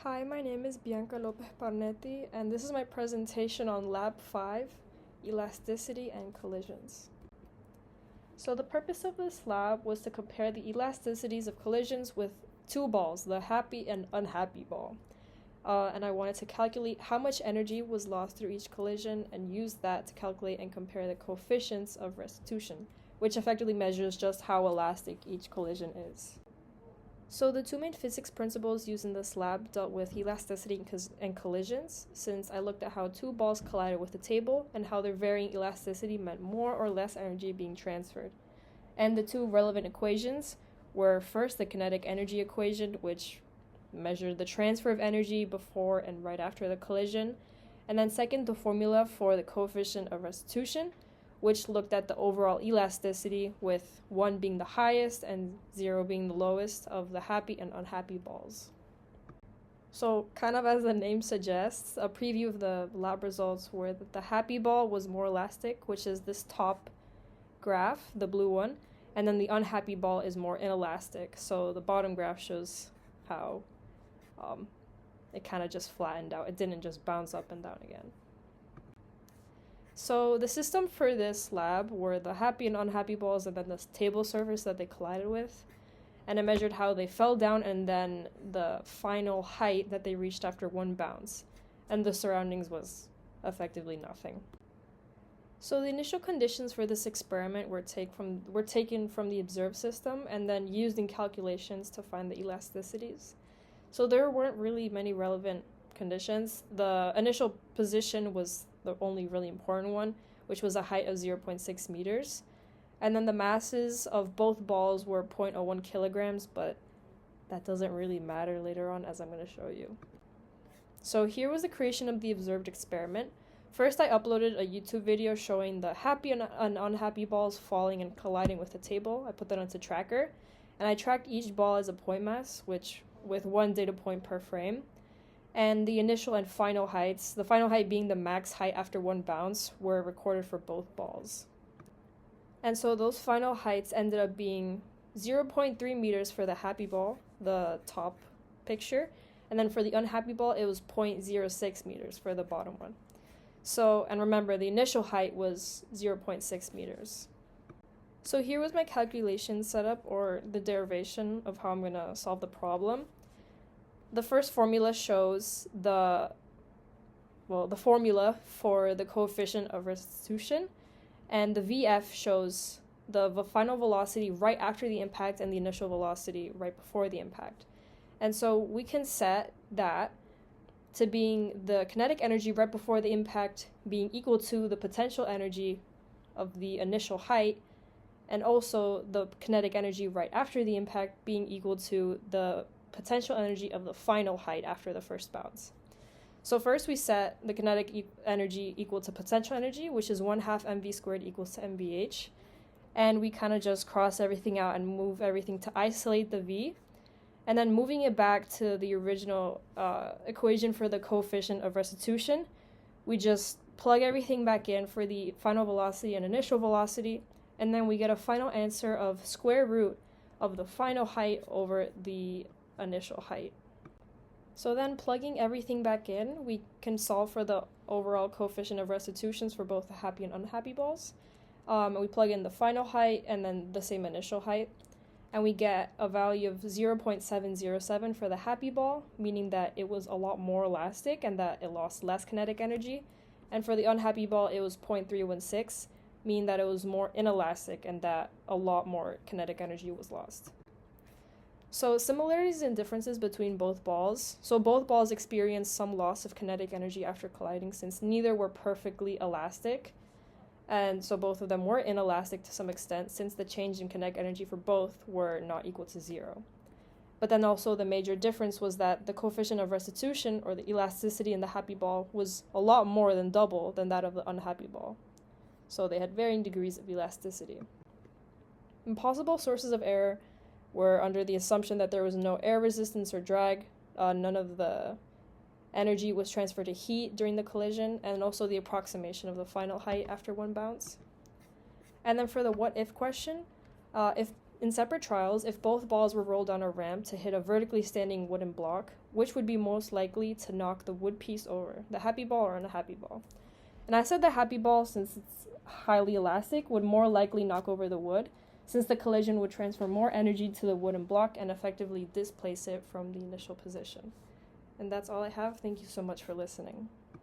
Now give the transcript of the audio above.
Hi, my name is Bianca Lopez Parnetti, and this is my presentation on Lab 5, Elasticity and Collisions. So the purpose of this lab was to compare the elasticities of collisions with two balls, the happy and unhappy ball. And I wanted to calculate how much energy was lost through each collision and use that to calculate and compare the coefficients of restitution, which effectively measures just how elastic each collision is. So the two main physics principles used in this lab dealt with elasticity and collisions, since I looked at how two balls collided with a table and how their varying elasticity meant more or less energy being transferred. And the two relevant equations were first the kinetic energy equation, which measured the transfer of energy before and right after the collision, and then second the formula for the coefficient of restitution, which looked at the overall elasticity, with 1 being the highest and 0 being the lowest of the happy and unhappy balls. So, kind of as the name suggests, a preview of the lab results were that the happy ball was more elastic, which is this top graph, the blue one, and then the unhappy ball is more inelastic. So the bottom graph shows how it kind of just flattened out. It didn't just bounce up and down again. So the system for this lab were the happy and unhappy balls and then the table surface that they collided with. And it measured how they fell down and then the final height that they reached after one bounce. And the surroundings was effectively nothing. So the initial conditions for this experiment were taken from the observed system and then used in calculations to find the elasticities. So there weren't really many relevant conditions. The initial position was the only really important one, which was a height of 0.6 meters. And then the masses of both balls were 0.01 kilograms, but that doesn't really matter later on, as I'm going to show you. So here was the creation of the observed experiment. First, I uploaded a YouTube video showing the happy and unhappy balls falling and colliding with the table. I put that onto Tracker, and I tracked each ball as a point mass, which with one data point per frame. And the initial and final heights, the final height being the max height after one bounce, were recorded for both balls. And so those final heights ended up being 0.3 meters for the happy ball, the top picture, and then for the unhappy ball, it was 0.06 meters for the bottom one. So, and remember, the initial height was 0.6 meters. So here was my calculation setup, or the derivation of how I'm going to solve the problem. The first formula shows the formula for the coefficient of restitution, and the VF shows the final velocity right after the impact and the initial velocity right before the impact. And so we can set that to being the kinetic energy right before the impact being equal to the potential energy of the initial height, and also the kinetic energy right after the impact being equal to the potential energy of the final height after the first bounce. So first we set the kinetic energy equal to potential energy, which is 1/2 mv squared equals to mvh. And we kind of just cross everything out and move everything to isolate the v. And then moving it back to the original equation for the coefficient of restitution, we just plug everything back in for the final velocity and initial velocity, and then we get a final answer of square root of the final height over the initial height. So then plugging everything back in, we can solve for the overall coefficient of restitutions for both the happy and unhappy balls. We plug in the final height and then the same initial height, and we get a value of 0.707 for the happy ball, meaning that it was a lot more elastic and that it lost less kinetic energy. And for the unhappy ball, it was 0.316, meaning that it was more inelastic and that a lot more kinetic energy was lost. So similarities and differences between both balls. So both balls experienced some loss of kinetic energy after colliding, since neither were perfectly elastic. And so both of them were inelastic to some extent, since the change in kinetic energy for both were not equal to 0. But then also the major difference was that the coefficient of restitution, or the elasticity in the happy ball, was a lot more than double than that of the unhappy ball. So they had varying degrees of elasticity. And possible sources of error were under the assumption that there was no air resistance or drag, none of the energy was transferred to heat during the collision, and also the approximation of the final height after one bounce. And then for the what if question, if In separate trials, if both balls were rolled on a ramp to hit a vertically standing wooden block, which would be most likely to knock the wood piece over, the happy ball or unhappy ball? And I said the happy ball, since it's highly elastic, would more likely knock over the wood, since the collision would transfer more energy to the wooden block and effectively displace it from the initial position. And that's all I have. Thank you so much for listening.